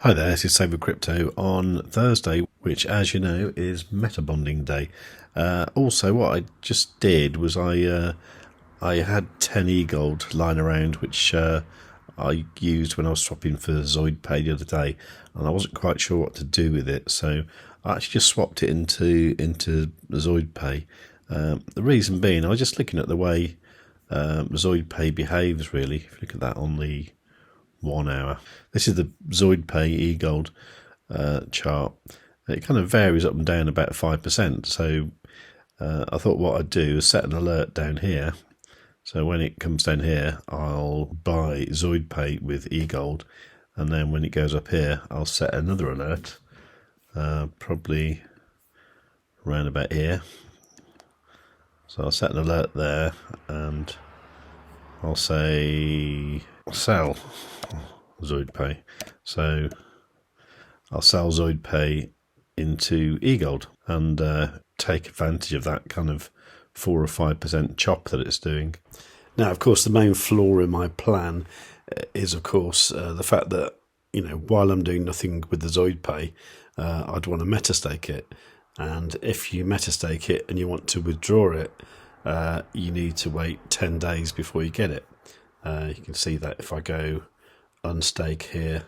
Hi there, this is savewith.crypto on Thursday, which, as you know, is Metabonding Day. Also, what I just did was I had 10 eGold lying around, which I used when I was swapping for ZoidPay the other day, and I wasn't quite sure what to do with it, so I actually just swapped it into ZoidPay. The reason being, I was just looking at the way ZoidPay behaves, really. If you look at that on the 1 hour. This is the ZoidPay eGold chart. It kind of varies up and down about 5%. So I thought what I'd do is set an alert down here. So when it comes down here, I'll buy ZoidPay with eGold. And then when it goes up here, I'll set another alert, probably around about here. So I'll set an alert there and I'll say sell ZoidPay. So I'll sell ZoidPay into eGold and take advantage of that kind of 4 or 5% chop that it's doing. Now, of course, the main flaw in my plan is, of course, the fact that, you know, while I'm doing nothing with the ZoidPay, I'd want to metastake it. And if you metastake it and you want to withdraw it, you need to wait 10 days before you get it. You can see that if I go unstake here,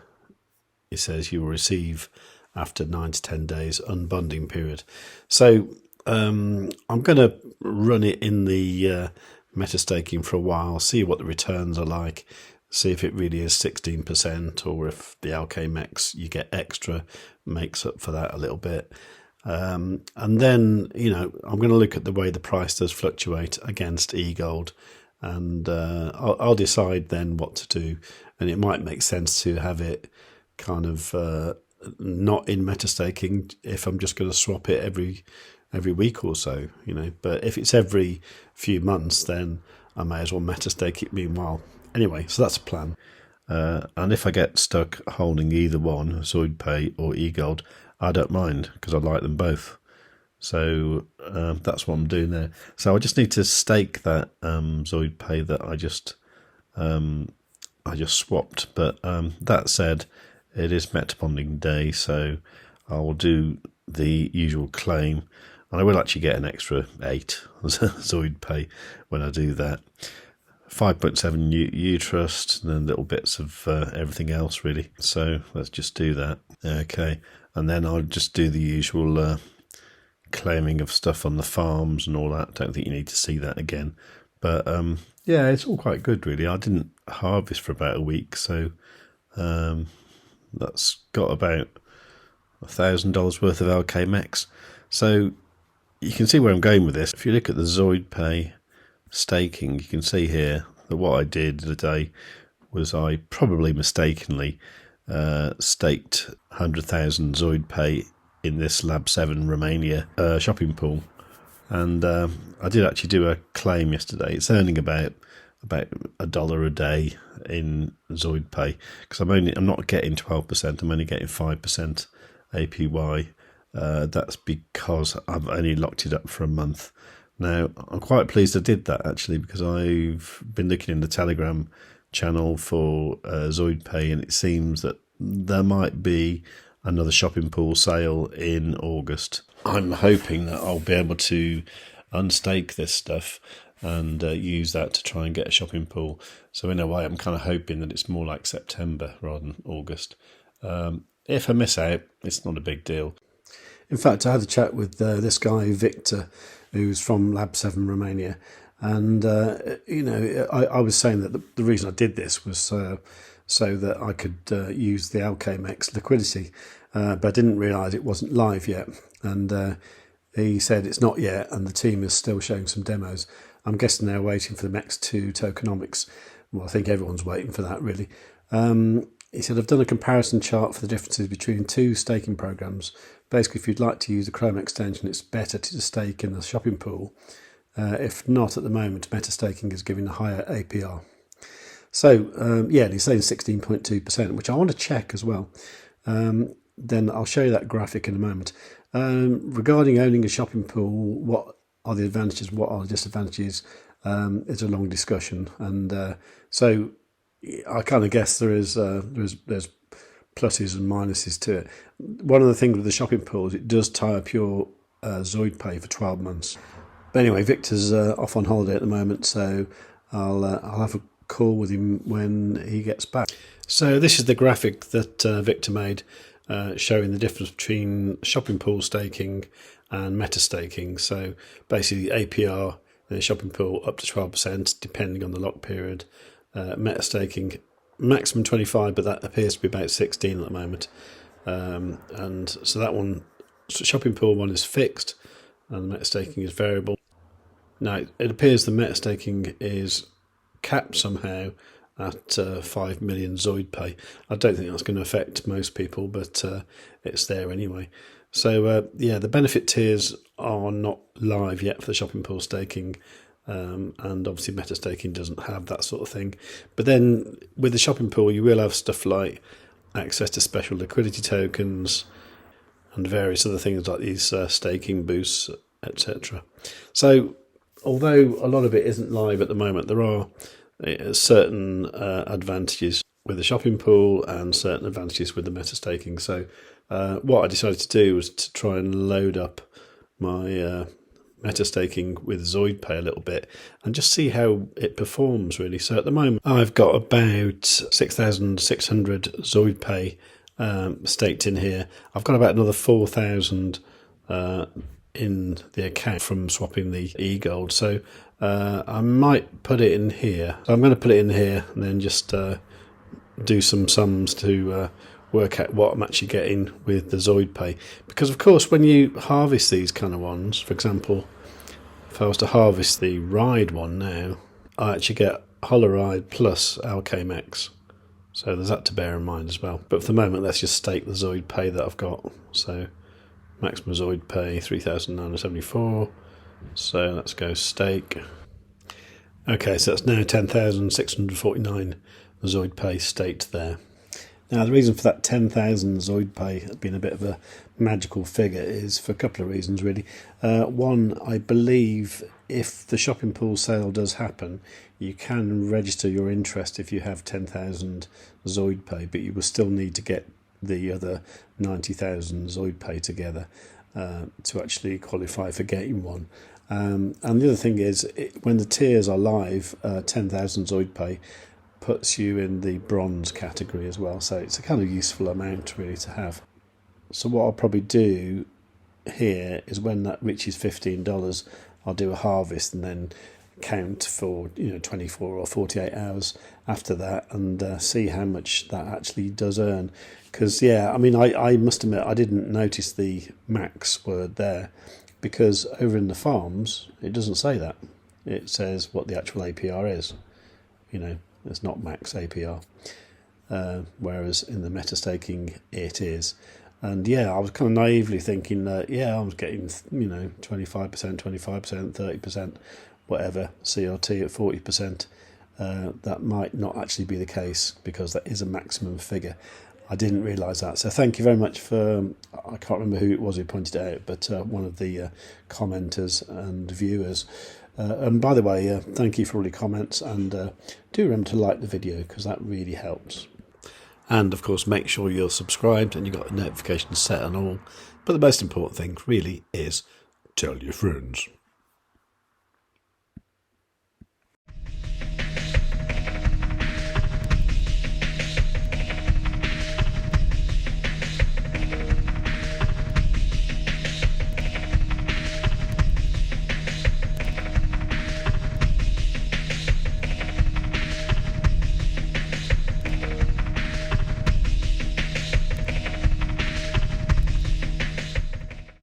it says you will receive after 9 to 10 days unbunding period. So I'm going to run it in the metastaking for a while, see what the returns are like, see if it really is 16% or if the LKMX you get extra makes up for that a little bit. And then, you know, I'm going to look at the way the price does fluctuate against eGold, and I'll decide then what to do. And it might make sense to have it kind of not in metastaking if I'm just going to swap it every week or so, you know. But if it's every few months, then I may as well metastake it meanwhile. Anyway, so that's a plan. And if I get stuck holding either one, ZoidPay or eGold, I don't mind because I like them both. So that's what I'm doing there. So I just need to stake that ZoidPay that I just swapped. But that said, it is Metabonding Day, so I will do the usual claim, and I will actually get an extra 8 ZoidPay when I do that. 5.7 U-Trust, and then little bits of everything else, really. So let's just do that. Okay, and then I'll just do the usual claiming of stuff on the farms and all that. Don't think you need to see that again. But yeah, it's all quite good, really. I didn't harvest for about a week, so that's got about $1,000 worth of LKMX. So you can see where I'm going with this. If you look at the ZoidPay staking, you can see here that what I did today was I probably mistakenly staked 100,000 ZoidPay in this Lab 7 Romania shopping pool, and I did actually do a claim yesterday. It's earning about $1 a day in ZoidPay because I'm not getting 12%. I'm only getting 5% APY. That's because I've only locked it up for a month. Now, I'm quite pleased I did that, actually, because I've been looking in the Telegram channel for ZoidPay, and it seems that there might be another shopping pool sale in August. I'm hoping that I'll be able to unstake this stuff and use that to try and get a shopping pool. So in a way, I'm kind of hoping that it's more like September rather than August. If I miss out, it's not a big deal. In fact, I had a chat with this guy, Victor, who's from Lab 7 Romania. And, you know, I was saying that the reason I did this was so that I could use the LKMX liquidity. But I didn't realise it wasn't live yet. And he said it's not yet, and the team is still showing some demos. I'm guessing they're waiting for the MEX2 tokenomics. Well, I think everyone's waiting for that, really. He said, I've done a comparison chart for the differences between two staking programs. Basically, if you'd like to use the Chrome extension, it's better to stake in the shopping pool. If not, at the moment, metastaking is giving a higher APR. So, yeah, he's saying 16.2%, which I want to check as well. Then I'll show you that graphic in a moment. Regarding owning a shopping pool, what are the advantages, what are the disadvantages? It's a long discussion. And so I kind of guess there's pluses and minuses to it. One of the things with the shopping pool is it does tie up your ZoidPay for 12 months. But anyway, Victor's off on holiday at the moment, so I'll have a call with him when he gets back. So this is the graphic that Victor made showing the difference between shopping pool staking and meta staking. So basically APR in the shopping pool up to 12% depending on the lock period. Meta staking maximum 25, but that appears to be about 16 at the moment. And so that one, shopping pool one, is fixed and the meta staking is variable. Now it appears the meta staking is capped somehow at 5 million ZoidPay. I don't think that's going to affect most people, but it's there anyway. So yeah, the benefit tiers are not live yet for the shopping pool staking, and obviously meta staking doesn't have that sort of thing. But then with the shopping pool, you will have stuff like access to special liquidity tokens and various other things like these staking boosts, etc. So although a lot of it isn't live at the moment, there are certain advantages with the shopping pool and certain advantages with the meta staking. So what I decided to do was to try and load up my meta staking with ZoidPay a little bit and just see how it performs really. So at the moment I've got about 6,600 ZoidPay staked in here. I've got about another 4,000 in the account from swapping the eGold. So I might put it in here. So I'm going to put it in here and then just do some sums to work out what I'm actually getting with the ZoidPay. Because of course when you harvest these kind of ones, for example, if I was to harvest the ride one now, I actually get Holoride plus Alchemex. So there's that to bear in mind as well. But for the moment, let's just stake the ZoidPay that I've got. So maximum ZoidPay 3,974. So let's go stake. Okay, so that's now 10,649 ZoidPay staked there. Now the reason for that 10,000 ZoidPay being a bit of a magical figure is for a couple of reasons really. One, I believe if the shopping pool sale does happen, you can register your interest if you have 10,000 ZoidPay, but you will still need to get the other 90,000 ZoidPay together to actually qualify for getting one. And the other thing is, when the tiers are live, 10,000 ZoidPay puts you in the bronze category as well, so it's a kind of useful amount really to have. So what I'll probably do here is when that reaches $15, I'll do a harvest and then count for 24 or 48 hours after that and see how much that actually does earn. Because yeah, I mean, I must admit I didn't notice the max word there, because over in the farms it doesn't say that. It says what the actual APR is. It's not max APR, whereas in the meta staking it is. And yeah, I was kind of naively thinking that I was getting 25%, 25%, 30%, whatever, CRT at 40%. That might not actually be the case, because that is a maximum figure. I didn't realise that. So thank you very much for, I can't remember who it was who pointed it out, but one of the commenters and viewers. And by the way, thank you for all your comments, and do remember to like the video, because that really helps. And of course, make sure you're subscribed and you've got notifications set on all. But the most important thing really is tell your friends.